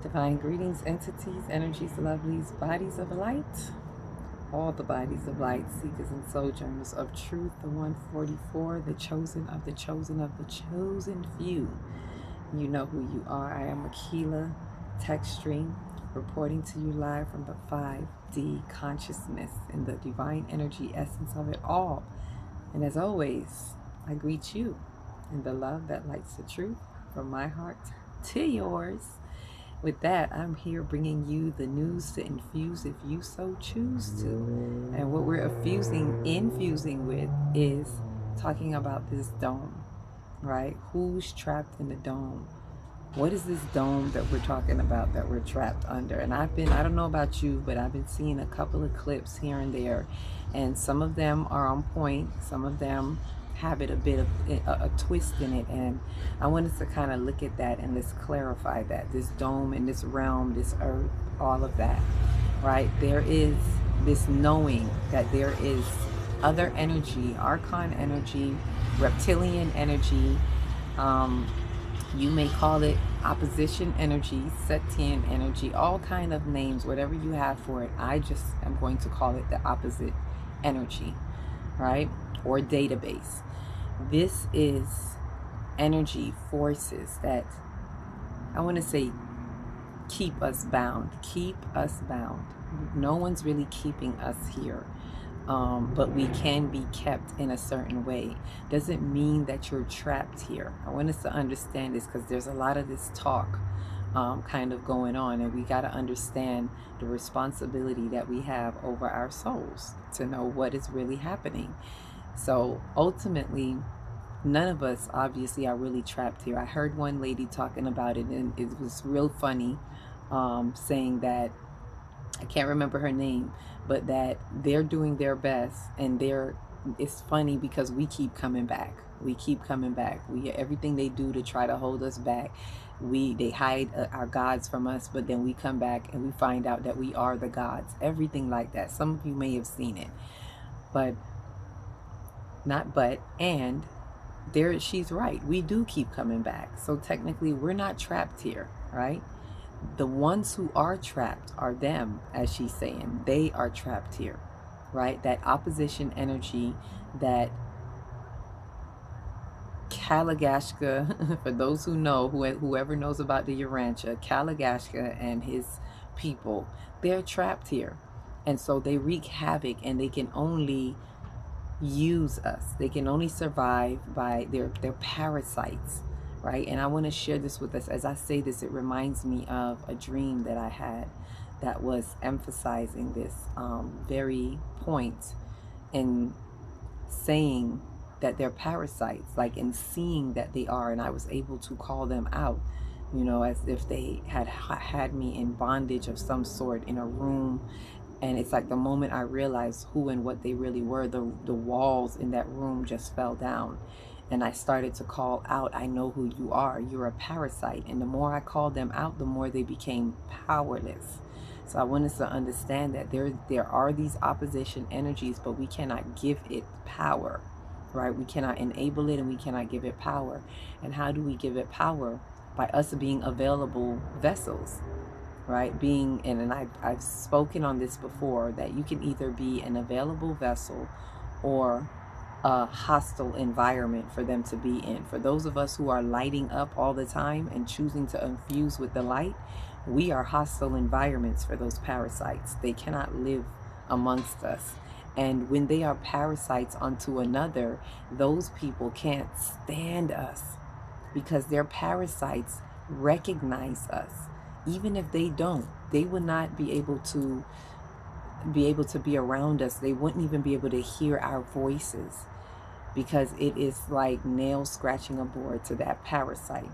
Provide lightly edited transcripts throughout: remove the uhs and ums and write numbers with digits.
Divine greetings, entities, energies, lovelies, bodies of light, all the bodies of light, seekers and sojourners of truth, the 144, the chosen of the chosen of the chosen few. You know who you are. I am Aquila Techstream, reporting to you live from the 5D consciousness in the divine energy essence of it all. And as always, I greet you in the love that lights the truth from my heart to yours. With that, I'm here bringing you the news to infuse if you so choose to. And what we're infusing with is talking about this dome, right? Who's trapped in the dome? What is this dome that we're talking about that we're trapped under? And I don't know about you, but I've been seeing a couple of clips here and there, and some of them are on point, some of them have it a bit of a twist in it, and I wanted to kind of look at that and let's clarify that this dome and this realm, this earth, all of that, right? There is this knowing that there is other energy, archon energy, reptilian energy, you may call it opposition energy, Setian energy, all kind of names, whatever you have for it. I just am going to call it the opposite energy, right? Or database. This is energy forces that I want to say keep us bound. Keep us bound. No one's really keeping us here. But we can be kept in a certain way. Doesn't mean that you're trapped here. I want us to understand this because there's a lot of this talk kind of going on, and we got to understand the responsibility that we have over our souls to know what is really happening. So ultimately, none of us obviously are really trapped here. I heard one lady talking about it, and it was real funny, saying that, I can't remember her name, but that they're doing their best, and it's funny because we keep coming back. We keep coming back. Everything they do to try to hold us back, they hide our gods from us, but then we come back and we find out that we are the gods. Everything like that. Some of you may have seen it, but not but and there she's right. We do keep coming back. So technically we're not trapped here, right? The ones who are trapped are them, as she's saying. They are trapped here, right? That opposition energy, that Kalagashka, for those who know, whoever knows about the Urantia, Kalagashka and his people, they're trapped here. And so they wreak havoc, and they can only use us. They can only survive by their parasites, right? And I want to share this with us. As I say this, it reminds me of a dream that I had that was emphasizing this very point, in saying that they're parasites, like in seeing that they are, and I was able to call them out, as if they had me in bondage of some sort in a room. And it's like the moment I realized who and what they really were, the walls in that room just fell down. And I started to call out, I know who you are. You're a parasite. And the more I called them out, the more they became powerless. So I want us to understand that there are these opposition energies, but we cannot give it power, right? We cannot enable it, and we cannot give it power. And how do we give it power? By us being available vessels, right? And I've spoken on this before, that you can either be an available vessel or a hostile environment for them to be in. For those of us who are lighting up all the time and choosing to infuse with the light, we are hostile environments for those parasites. They cannot live amongst us. And when they are parasites onto another, those people can't stand us because their parasites recognize us. Even if they don't, they would not be able to be around us. They wouldn't even be able to hear our voices, because it is like nail scratching a board to that parasite,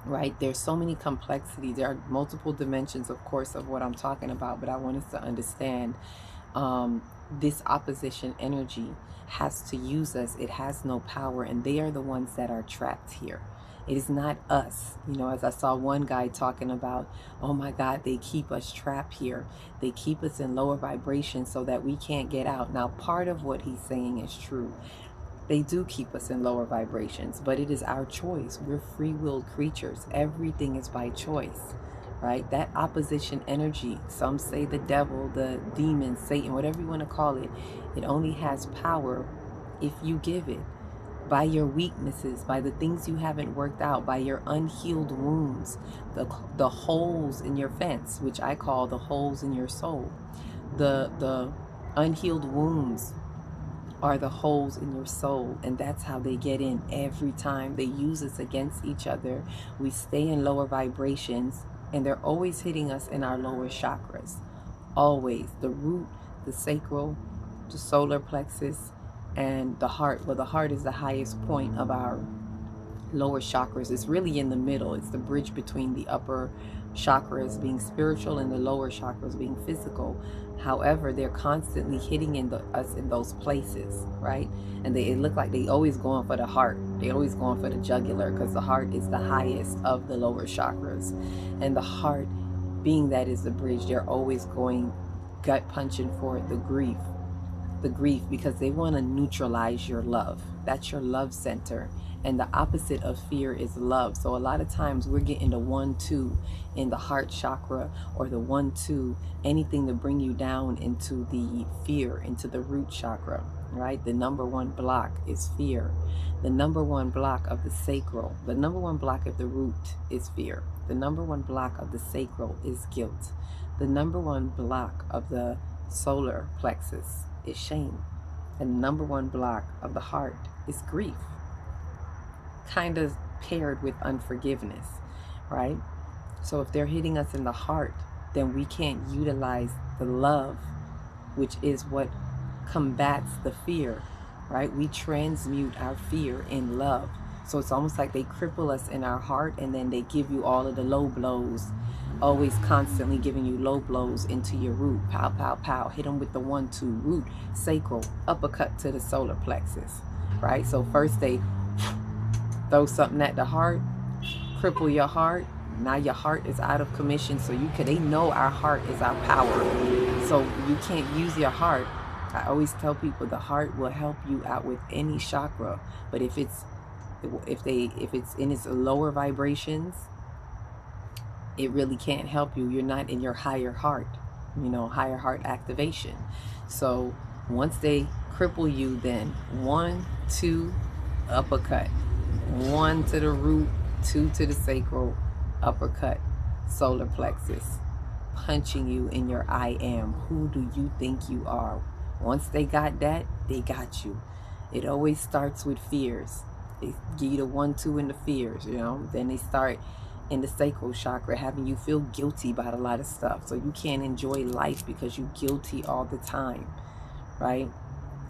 right? There's so many complexities. There are multiple dimensions, of course, of what I'm talking about, but I want us to understand this opposition energy has to use us. It has no power, and they are the ones that are trapped here. It is not us. As I saw one guy talking about, oh my God, they keep us trapped here. They keep us in lower vibrations so that we can't get out. Now, part of what he's saying is true. They do keep us in lower vibrations, but it is our choice. We're free-willed creatures. Everything is by choice, right? That opposition energy, some say the devil, the demon, Satan, whatever you want to call it, it only has power if you give it. By your weaknesses, by the things you haven't worked out, by your unhealed wounds, the holes in your fence, which I call the holes in your soul. The unhealed wounds are the holes in your soul, and that's how they get in every time. They use us against each other. We stay in lower vibrations, and they're always hitting us in our lower chakras. Always. The root, the sacral, the solar plexus, and the heart. Well, the heart is the highest point of our lower chakras. It's really in the middle. It's the bridge between the upper chakras being spiritual and the lower chakras being physical. However, they're constantly hitting us in those places, right? And it look like they always going for the heart. They always going for the jugular, because the heart is the highest of the lower chakras. And the heart, being that is the bridge, they're always going gut punching for the grief, because they want to neutralize your love. That's your love center. And the opposite of fear is love. So a lot of times we're getting the 1-2 in the heart chakra, or the 1-2, anything to bring you down into the fear, into the root chakra, right? The number one block is fear. The number one block of the sacral, the number one block of the root is fear. The number one block of the sacral is guilt. The number one block of the solar plexus is shame. And the number one block of the heart is grief, kind of paired with unforgiveness, right? So if they're hitting us in the heart, then we can't utilize the love, which is what combats the fear, right? We transmute our fear in love. So it's almost like they cripple us in our heart, and then they give you all of the low blows, always constantly giving you low blows into your root. Pow, pow, pow. Hit them with the 1-2, root, sacral, uppercut to the solar plexus, right? So first they throw something at the heart, cripple your heart. Now your heart is out of commission. So they know our heart is our power. So you can't use your heart. I always tell people the heart will help you out with any chakra, but if it's in its lower vibrations, it really can't help you. You're not in your higher heart, higher heart activation. So once they cripple you, then 1-2 uppercut, 1 to the root, 2 to the sacral, uppercut, solar plexus, punching you in your I am. Who do you think you are? Once they got that, they got you. It always starts with fears. They give you the 1-2 in the fears, then they start in the sacral chakra, having you feel guilty about a lot of stuff. So you can't enjoy life because you're guilty all the time, right?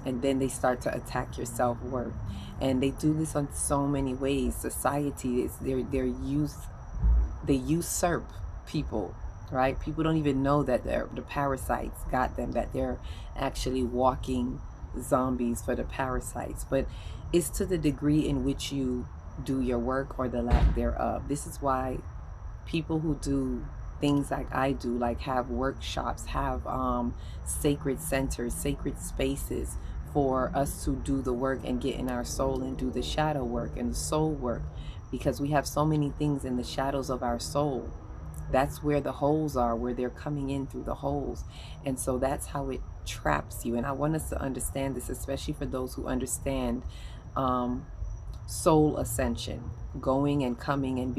And then they start to attack your self-worth. And they do this on so many ways. Society is they usurp people, right? People don't even know that the parasites got them, that they're actually walking zombies for the parasites. But it's to the degree in which you do your work or the lack thereof. This is why people who do things like I do, like have workshops, have sacred centers, sacred spaces for us to do the work and get in our soul and do the shadow work and the soul work, because we have so many things in the shadows of our soul. That's where the holes are, where they're coming in through the holes. And so that's how it traps you. And I want us to understand this, especially for those who understand soul ascension, going and coming and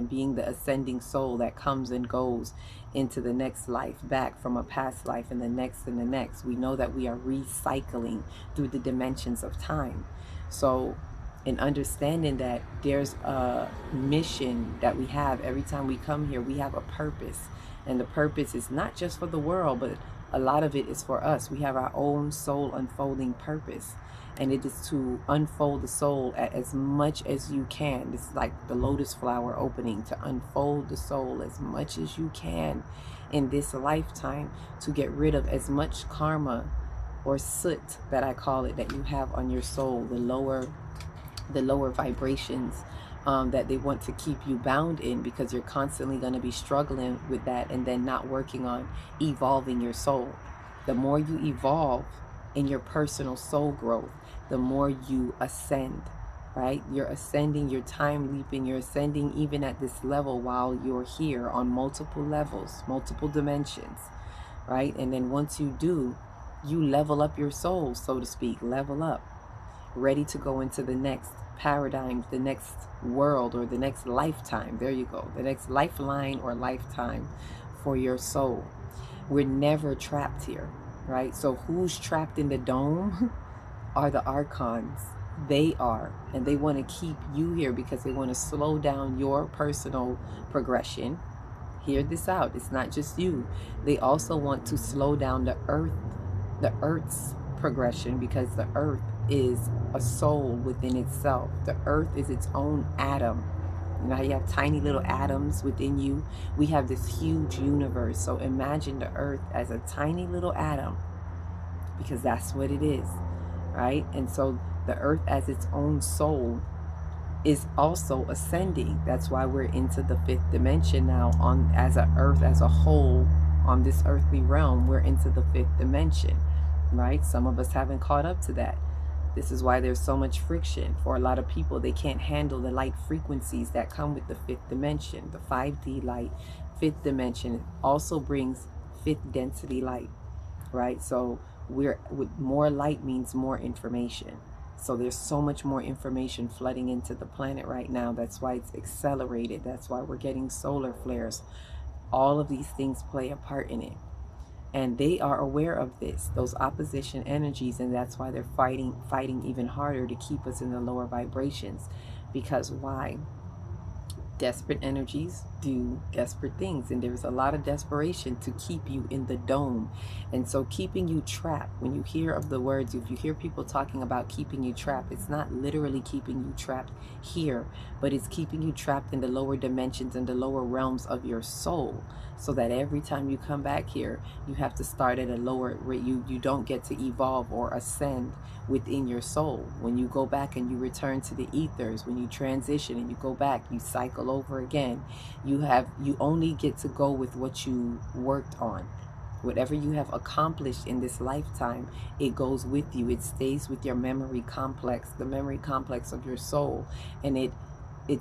being the ascending soul that comes and goes into the next life, back from a past life and the next and the next. We know that we are recycling through the dimensions of time. So in understanding that there's a mission that we have every time we come here, we have a purpose. And the purpose is not just for the world, but a lot of it is for us. We have our own soul unfolding purpose. And it is to unfold the soul as much as you can. This is like the lotus flower opening, to unfold the soul as much as you can in this lifetime, to get rid of as much karma or soot, that I call it, that you have on your soul, the lower vibrations that they want to keep you bound in, because you're constantly going to be struggling with that and then not working on evolving your soul. The more you evolve in your personal soul growth, the more you ascend, right? You're ascending, you're time leaping, you're ascending even at this level while you're here on multiple levels, multiple dimensions, right? And then once you do, you level up your soul, so to speak, level up, ready to go into the next paradigm, the next world, or the next lifetime. There you go, the next lifeline or lifetime for your soul. We're never trapped here, right? So who's trapped in the dome are the archons. They are, and they want to keep you here because they want to slow down your personal progression. Hear this out. It's not just you. They also want to slow down the earth's progression, because the earth is a soul within itself. The earth is its own atom. You know how you have tiny little atoms within you? We have this huge universe. So imagine the earth as a tiny little atom, because that's what it is, right? And so the earth as its own soul is also ascending. That's why we're into the fifth dimension now, on as a earth as a whole, on this earthly realm. We're into the fifth dimension, right? Some of us haven't caught up to that. This is why there's so much friction for a lot of people. They can't handle the light frequencies that come with the fifth dimension. The 5D light, fifth dimension, also brings fifth density light, right? So we're with more light means more information. So there's so much more information flooding into the planet right now. That's why it's accelerated. That's why we're getting solar flares. All of these things play a part in it. And they are aware of this, those opposition energies, and that's why they're fighting even harder to keep us in the lower vibrations. Because why? Desperate energies do desperate things, and there's a lot of desperation to keep you in the dome. And so keeping you trapped, when you hear of the words, if you hear people talking about keeping you trapped, it's not literally keeping you trapped here, but it's keeping you trapped in the lower dimensions and the lower realms of your soul, so that every time you come back here, you have to start at a lower rate. You don't get to evolve or ascend within your soul. When you go back and you return to the ethers, when you transition and you go back, you cycle over again. You only get to go with what you worked on. Whatever you have accomplished in this lifetime, it goes with you. It stays with your memory complex, the memory complex of your soul, and it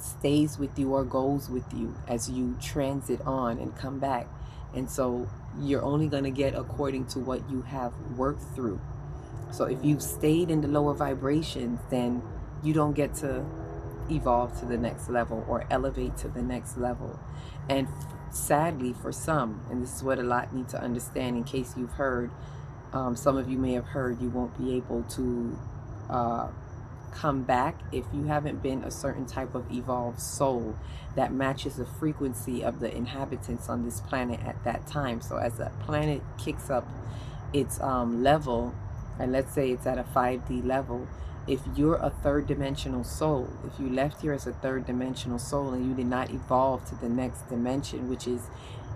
stays with you or goes with you as you transit on and come back. And so you're only going to get according to what you have worked through. So if you've stayed in the lower vibrations, then you don't get to evolve to the next level or elevate to the next level. And sadly for some, and this is what a lot need to understand, in case you've heard, some of you may have heard, you won't be able to come back if you haven't been a certain type of evolved soul that matches the frequency of the inhabitants on this planet at that time. So as the planet kicks up its level, and let's say it's at a 5D level, if you're a third dimensional soul, if you left here as a third dimensional soul and you did not evolve to the next dimension, which is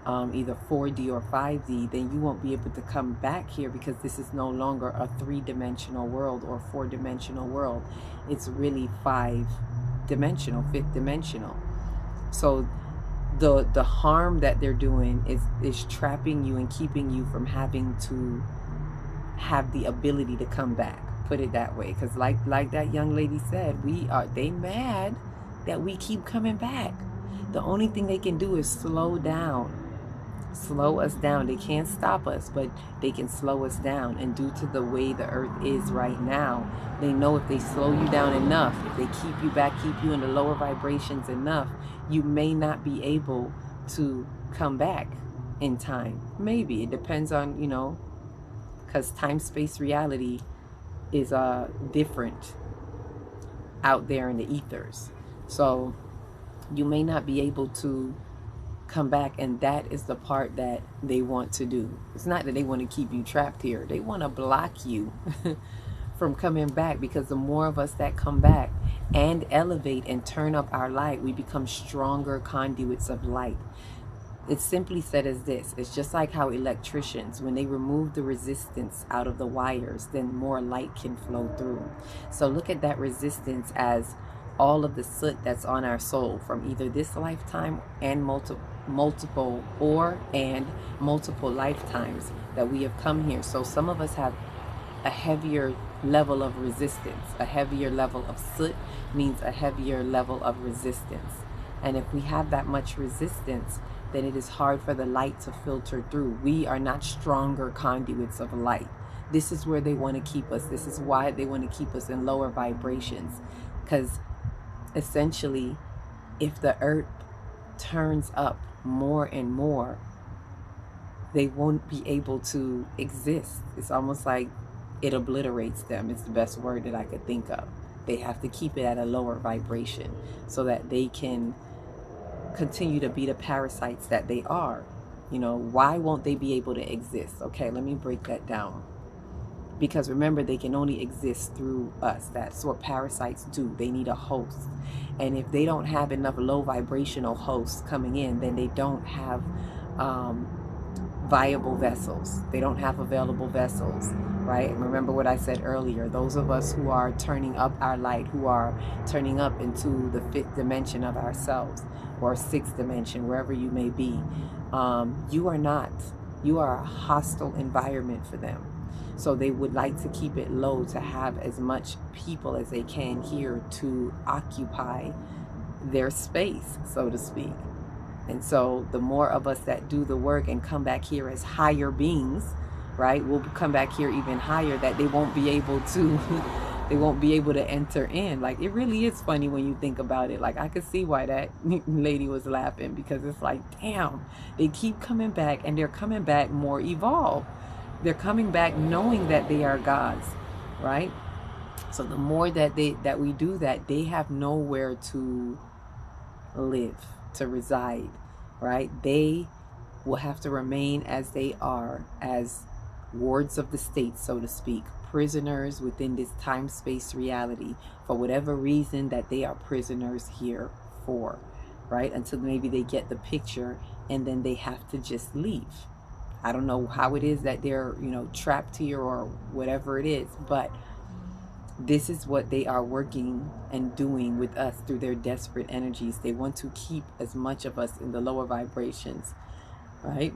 either 4D or 5D, then you won't be able to come back here, because this is no longer a 3-dimensional world or 4-dimensional world. It's really 5-dimensional, 5th dimensional. So the harm that they're doing is trapping you and keeping you from having to have the ability to come back. Put it that way, because like that young lady said, they mad that we keep coming back. The only thing they can do is slow us down. They can't stop us, but they can slow us down. And due to the way the earth is right now, they know if they slow you down enough, if they keep you back, keep you in the lower vibrations enough, you may not be able to come back in time. Maybe. It depends on, because time, space, reality is different out there in the ethers. So you may not be able to come back, and that is the part that they want to do. It's not that they want to keep you trapped here. They want to block you from coming back, because the more of us that come back and elevate and turn up our light, we become stronger conduits of light. It's simply said as this: it's just like how electricians, when they remove the resistance out of the wires, then more light can flow through. So look at that resistance as all of the soot that's on our soul from either this lifetime and multiple lifetimes that we have come here. So some of us have a heavier level of resistance. A heavier level of soot means a heavier level of resistance. And if we have that much resistance, then it is hard for the light to filter through. We are not stronger conduits of light. This is where they want to keep us. This is why they want to keep us in lower vibrations. Because essentially, if the earth turns up more and more, they won't be able to exist. It's almost like it obliterates them. It's the best word that I could think of. They have to keep it at a lower vibration so that they can continue to be the parasites that they are. You know, why won't they be able to exist? Okay, let me break that down. Because remember, they can only exist through us. That's what parasites do. They need a host. And if they don't have enough low vibrational hosts coming in, then they don't have viable vessels. They don't have available vessels, right? And remember what I said earlier. Those of us who are turning up our light, who are turning up into the 5th dimension of ourselves, or 6th dimension, wherever you may be, you are not. You are a hostile environment for them. So they would like to keep it low to have as much people as they can here to occupy their space, so to speak. And so the more of us that do the work and come back here as higher beings, right, we'll come back here even higher, that they won't be able to they won't be able to enter in. Like, it really is funny when you think about it. Like, I could see why that lady was laughing, because it's like, damn, they keep coming back, and they're coming back more evolved. They're coming back knowing that they are gods, right? So the more that we do that, they have nowhere to live, to reside, right? They will have to remain as they are, as wards of the state, so to speak, prisoners within this time-space reality for whatever reason that they are prisoners here for, right? Until maybe they get the picture, and then they have to just leave. I don't know how it is that they're, you know, trapped here or whatever it is, but this is what they are working and doing with us through their desperate energies. They want to keep as much of us in the lower vibrations, right?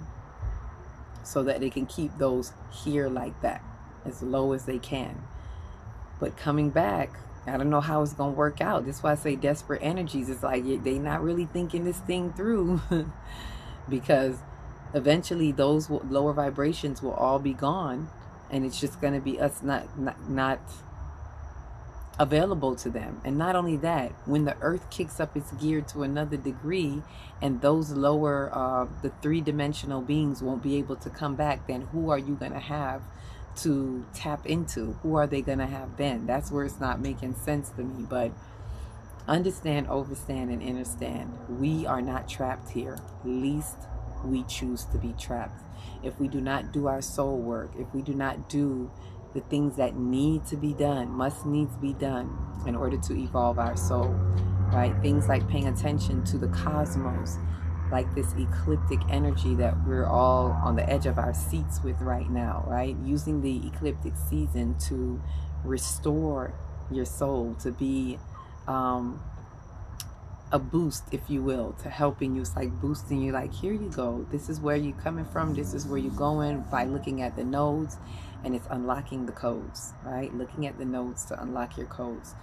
So that they can keep those here like that, as low as they can. But coming back, I don't know how it's going to work out. That's why I say desperate energies. It's like they not really thinking this thing through because eventually those lower vibrations will all be gone, and it's just going to be us not available to them. And not only that, when the earth kicks up its gear to another degree, and those lower the 3-dimensional beings won't be able to come back, then who are you going to have to tap into? Who are they going to have then? That's where it's not making sense to me. But understand, overstand, and understand, we are not trapped here, least we choose to be trapped. If we do not do our soul work, if we do not do the things that need to be done, must needs be done in order to evolve our soul, right? Things like paying attention to the cosmos, like this ecliptic energy that we're all on the edge of our seats with right now, right? Using the ecliptic season to restore your soul, to be a boost, if you will, to helping you. It's like boosting you, like, here you go, this is where you're coming from, this is where you're going, by looking at the nodes, and it's unlocking the codes, right? Looking at the nodes to unlock your codes.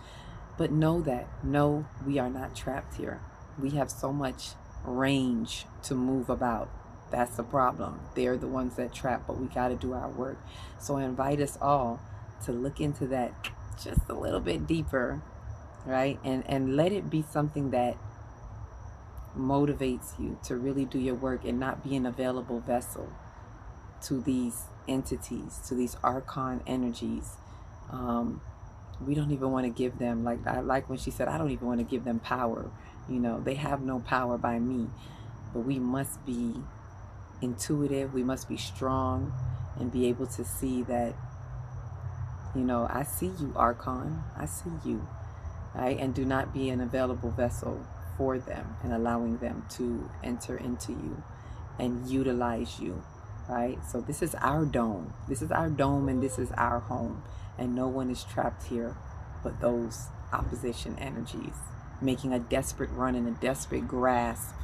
But know that, no, we are not trapped here. We have so much range to move about. That's the problem. They're the ones that trap, but we got to do our work. So I invite us all to look into that just a little bit deeper, right? And let it be something that motivates you to really do your work and not be an available vessel to these entities, to these archon energies. We don't even want to give them, like, I like when she said, I don't even want to give them power. You know, they have no power by me. But we must be intuitive, we must be strong, and be able to see that, you know, I see you, archon, I see you, right? And do not be an available vessel for them and allowing them to enter into you and utilize you, right? So this is our dome. This is our dome, and this is our home. And no one is trapped here but those opposition energies, making a desperate run and a desperate grasp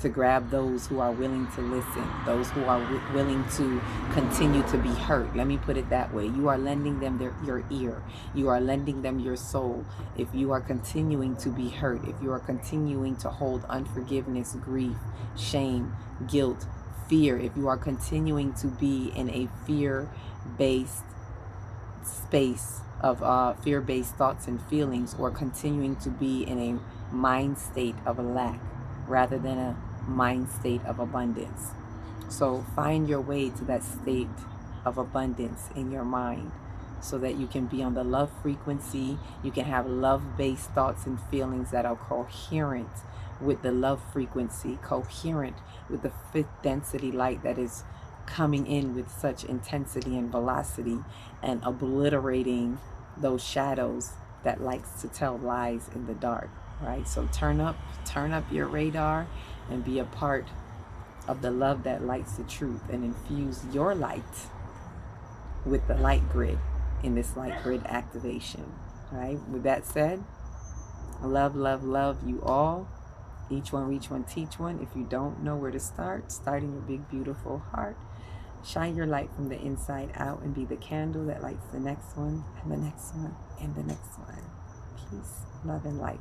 to grab those who are willing to listen, those who are willing to continue to be hurt. Let me put it that way. You are lending them your ear. You are lending them your soul. If you are continuing to be hurt, if you are continuing to hold unforgiveness, grief, shame, guilt, fear, if you are continuing to be in a fear-based space of fear-based thoughts and feelings, or continuing to be in a mind state of a lack rather than a mind state of abundance. So find your way to that state of abundance in your mind so that you can be on the love frequency. You can have love-based thoughts and feelings that are coherent with the love frequency, coherent with the fifth density light that is coming in with such intensity and velocity and obliterating those shadows that likes to tell lies in the dark, right? So turn up your radar and be a part of the love that lights the truth, and infuse your light with the light grid in this light grid activation, right? With that said, love, love, love you all. Each one reach one, teach one. If you don't know where to start in your big, beautiful heart. Shine your light from the inside out and be the candle that lights the next one, and the next one, and the next one. Peace, love, and light.